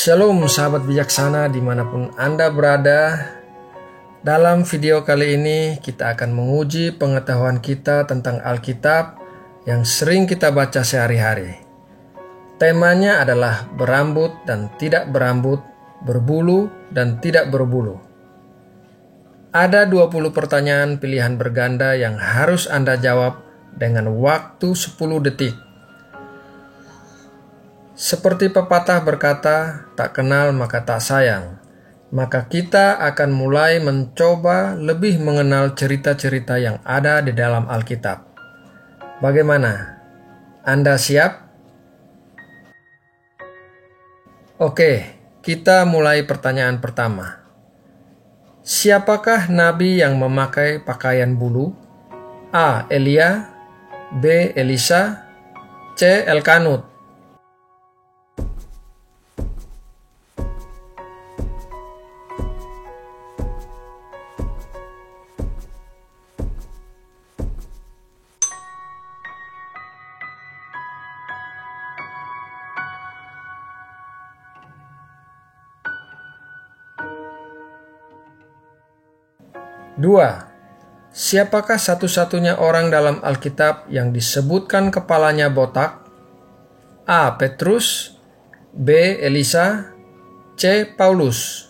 Shalom sahabat bijaksana dimanapun Anda berada. Dalam video kali ini kita akan menguji pengetahuan kita tentang Alkitab yang sering kita baca sehari-hari. Temanya adalah berambut dan tidak berambut, berbulu dan tidak berbulu. Ada 20 pertanyaan pilihan berganda yang harus Anda jawab dengan waktu 10 detik. Seperti pepatah berkata, tak kenal maka tak sayang. Maka kita akan mulai mencoba lebih mengenal cerita-cerita yang ada di dalam Alkitab. Bagaimana? Anda siap? Oke, kita mulai pertanyaan pertama. Siapakah nabi yang memakai pakaian bulu? A. Elia, B. Elisa, C. Elkanut. Dua. Siapakah satu-satunya orang dalam Alkitab yang disebutkan kepalanya botak? A. Petrus, B. Elisa, C. Paulus.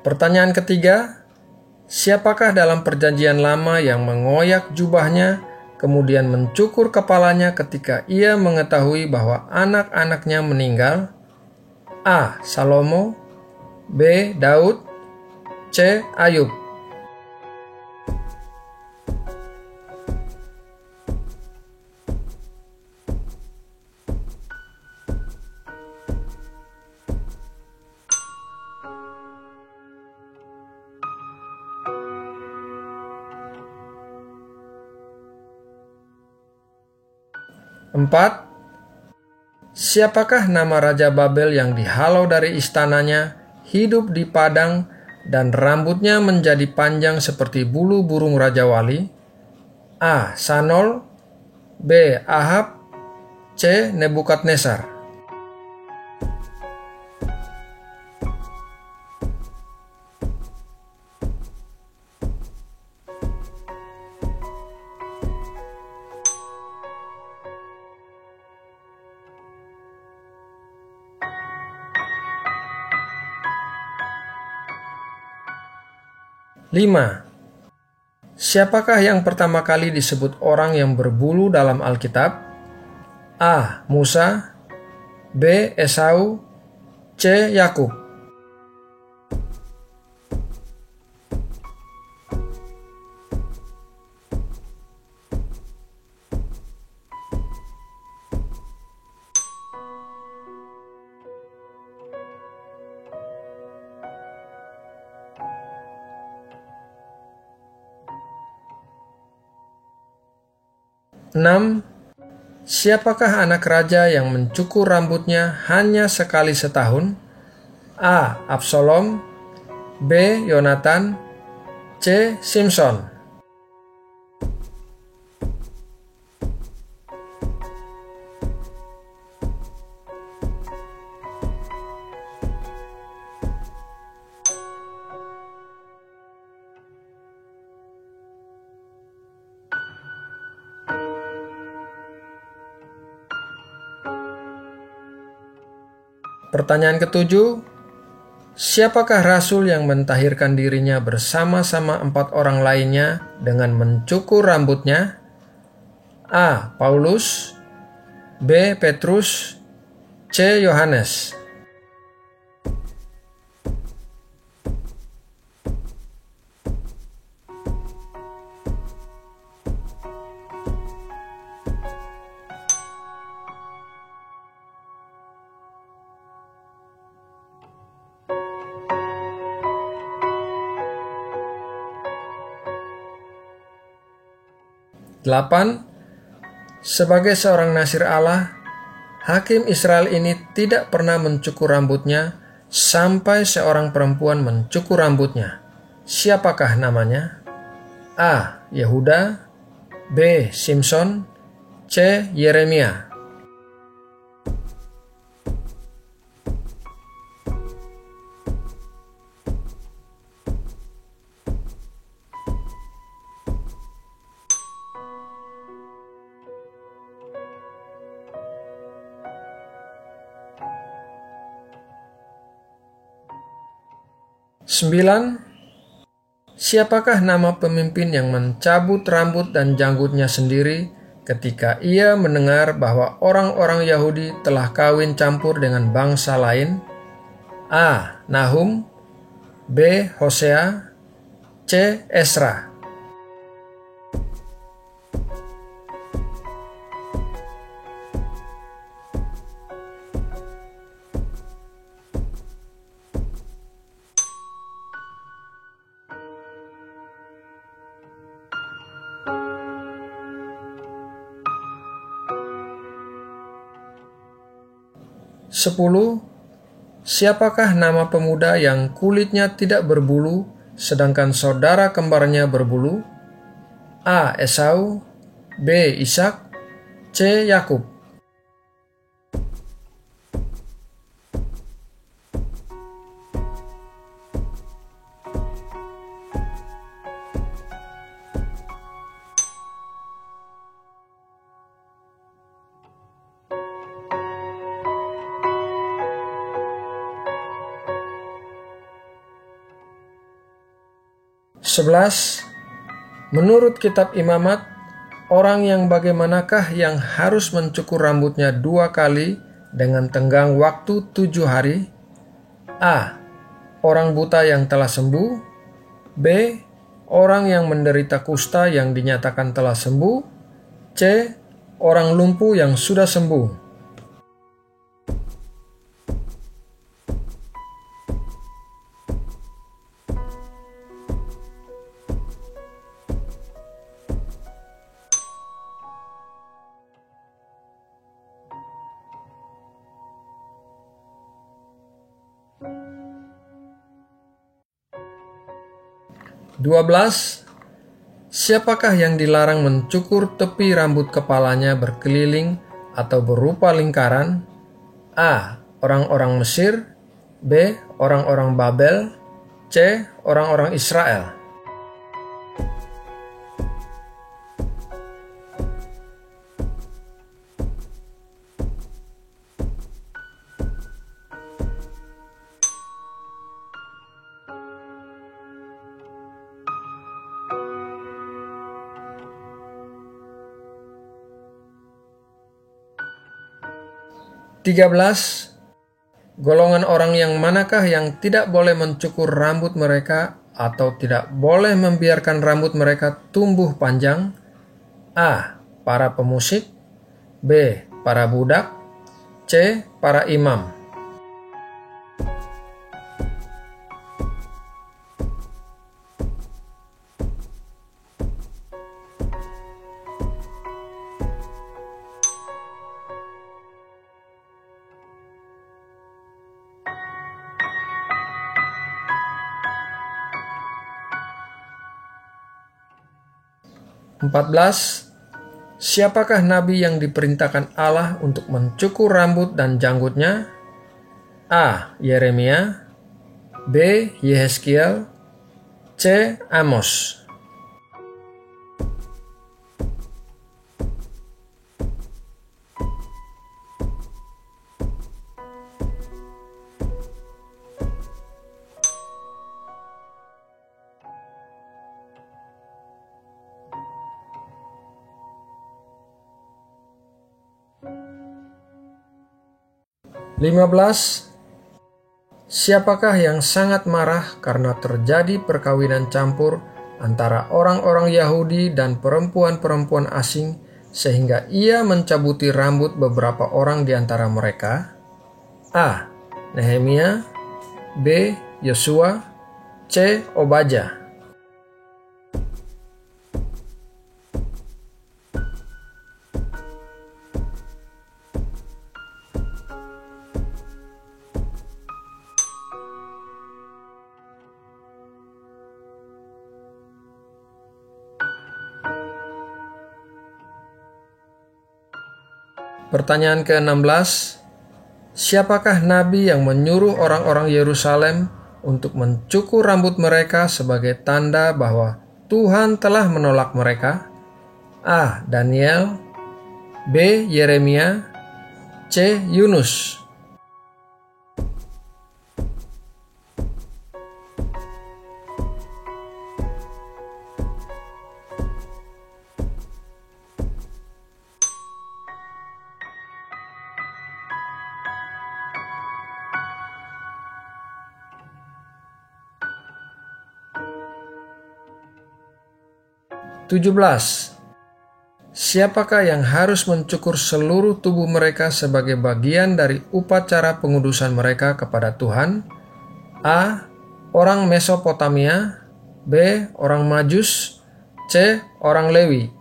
Pertanyaan ketiga, siapakah dalam perjanjian lama yang mengoyak jubahnya, kemudian mencukur kepalanya ketika ia mengetahui bahwa anak-anaknya meninggal? A. Salomo, B. Daud, C. Ayub. Empat. Siapakah nama Raja Babel yang dihalau dari istananya, hidup di padang, dan rambutnya menjadi panjang seperti bulu burung Raja Wali? A. Sanol, B. Ahab, C. Nebukadnezar. Lima. Siapakah yang pertama kali disebut orang yang berbulu dalam Alkitab? A. Musa, B. Esau, C. Yakub. Enam. Siapakah anak raja yang mencukur rambutnya hanya sekali setahun? A. Absalom, B. Yonatan, C. Simson. Pertanyaan ketujuh, siapakah rasul yang mentahirkan dirinya bersama-sama 4 orang lainnya dengan mencukur rambutnya? A. Paulus, B. Petrus, C. Yohanes. Delapan. Sebagai seorang Nazir Allah, hakim Israel ini tidak pernah mencukur rambutnya sampai seorang perempuan mencukur rambutnya. Siapakah namanya? A. Yehuda, B. Simson, C. Yeremia. Sembilan. Siapakah nama pemimpin yang mencabut rambut dan janggutnya sendiri ketika ia mendengar bahwa orang-orang Yahudi telah kawin campur dengan bangsa lain? A. Nahum, B. Hosea, C. Esra. Sepuluh. Siapakah nama pemuda yang kulitnya tidak berbulu, sedangkan saudara kembarnya berbulu? A. Esau, B. Ishak, C. Yakub. Sebelas. Menurut kitab Imamat, orang yang bagaimanakah yang harus mencukur rambutnya 2 kali dengan tenggang waktu 7 hari? A. Orang buta yang telah sembuh, B. Orang yang menderita kusta yang dinyatakan telah sembuh, C. Orang lumpuh yang sudah sembuh. 12. Siapakah yang dilarang mencukur tepi rambut kepalanya berkeliling atau berupa lingkaran? A. Orang-orang Mesir, B. Orang-orang Babel, C. Orang-orang Israel. (13) Golongan orang yang manakah yang tidak boleh mencukur rambut mereka atau tidak boleh membiarkan rambut mereka tumbuh panjang? A. Para pemusik, B. Para budak, C. Para imam. (14) Siapakah nabi yang diperintahkan Allah untuk mencukur rambut dan janggutnya? A. Yeremia, B. Yehezkiel, C. Amos. (15) Siapakah yang sangat marah karena terjadi perkawinan campur antara orang-orang Yahudi dan perempuan-perempuan asing sehingga ia mencabuti rambut beberapa orang di antara mereka? A. Nehemia, B. Yosua, C. Obadya. Pertanyaan ke-16. Siapakah nabi yang menyuruh orang-orang Yerusalem untuk mencukur rambut mereka sebagai tanda bahwa Tuhan telah menolak mereka? A. Daniel, B. Yeremia, C. Yunus. (17) Siapakah yang harus mencukur seluruh tubuh mereka sebagai bagian dari upacara pengudusan mereka kepada Tuhan? A. Orang Mesopotamia, B. Orang Majus, C. Orang Lewi.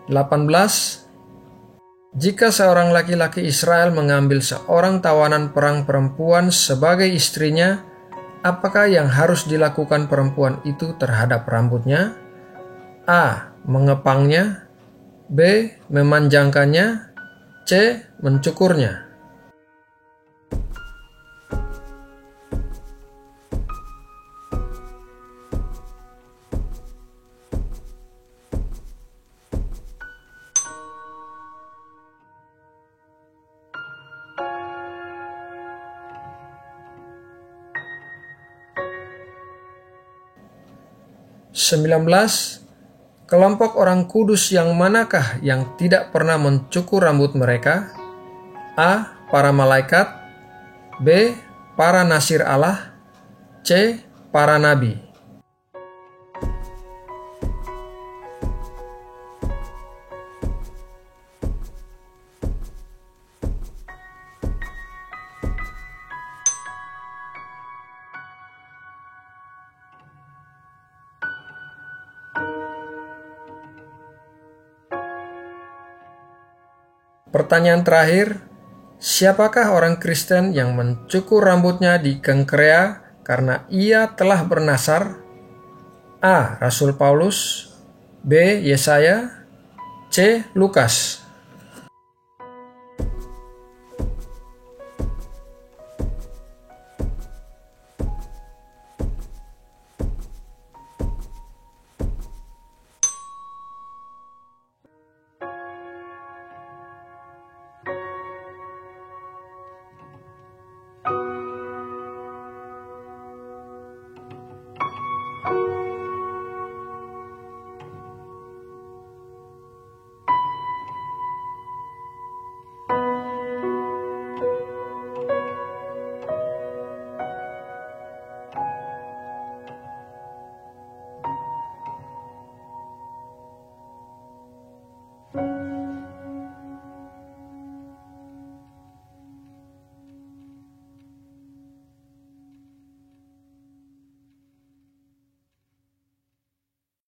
(18) Jika seorang laki-laki Israel mengambil seorang tawanan perang perempuan sebagai istrinya, apakah yang harus dilakukan perempuan itu terhadap rambutnya? A. Mengepangnya, B. Memanjangkannya, C. Mencukurnya. (19) Kelompok orang kudus yang manakah yang tidak pernah mencukur rambut mereka? A. Para malaikat, B. Para nasir Allah, C. Para nabi. Pertanyaan terakhir, siapakah orang Kristen yang mencukur rambutnya di Kengkrea karena ia telah bernasar? A. Rasul Paulus, B. Yesaya, C. Lukas.